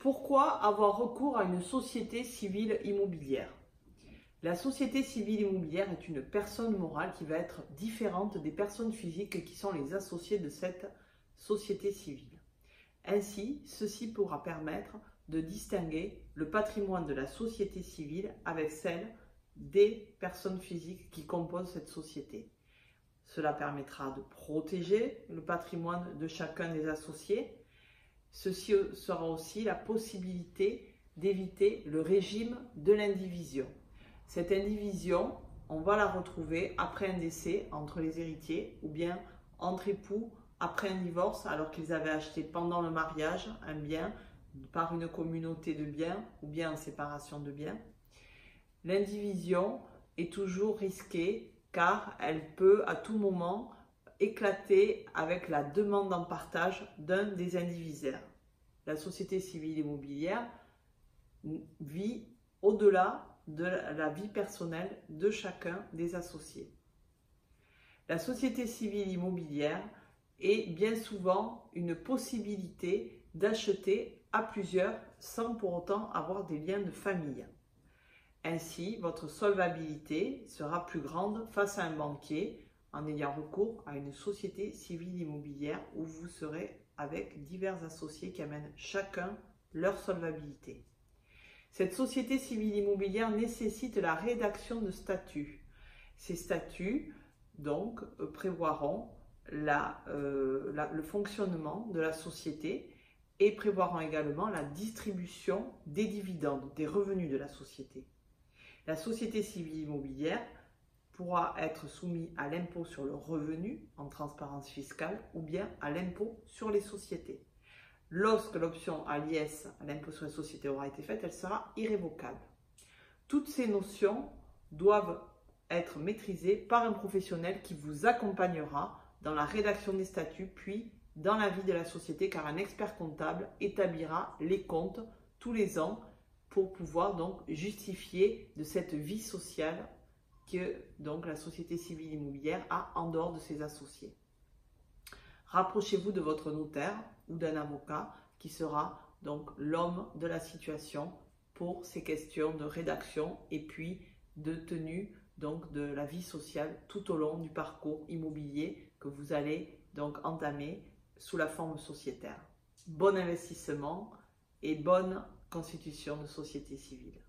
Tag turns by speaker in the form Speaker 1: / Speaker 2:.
Speaker 1: Pourquoi avoir recours à une société civile immobilière? La société civile immobilière est une personne morale qui va être différente des personnes physiques qui sont les associés de cette société civile. Ainsi, ceci pourra permettre de distinguer le patrimoine de la société civile avec celle des personnes physiques qui composent cette société. Cela permettra de protéger le patrimoine de chacun des associés. Ceci sera aussi la possibilité d'éviter le régime de l'indivision. Cette indivision, on va la retrouver après un décès entre les héritiers ou bien entre époux après un divorce alors qu'ils avaient acheté pendant le mariage un bien par une communauté de biens ou bien en séparation de biens. L'indivision est toujours risquée car elle peut à tout moment éclater avec la demande en partage d'un des indivisaires. La société civile immobilière vit au-delà de la vie personnelle de chacun des associés. La société civile immobilière est bien souvent une possibilité d'acheter à plusieurs sans pour autant avoir des liens de famille. Ainsi, votre solvabilité sera plus grande face à un banquier en ayant recours à une société civile immobilière où vous serez avec divers associés qui amènent chacun leur solvabilité. Cette société civile immobilière nécessite la rédaction de statuts. Ces statuts, donc, prévoiront le fonctionnement de la société et prévoiront également la distribution des dividendes, des revenus de la société. La société civile immobilière pourra être soumise à l'impôt sur le revenu en transparence fiscale ou bien à l'impôt sur les sociétés. Lorsque l'option à l'IS, à l'impôt sur les sociétés, aura été faite, elle sera irrévocable. Toutes ces notions doivent être maîtrisées par un professionnel qui vous accompagnera dans la rédaction des statuts, puis dans la vie de la société, car un expert comptable établira les comptes tous les ans pour pouvoir donc justifier de cette vie sociale que donc la société civile immobilière a en dehors de ses associés. Rapprochez-vous de votre notaire ou d'un avocat qui sera donc l'homme de la situation pour ces questions de rédaction et puis de tenue donc de la vie sociale tout au long du parcours immobilier que vous allez donc entamer sous la forme sociétaire. Bon investissement et bonne constitution de société civile.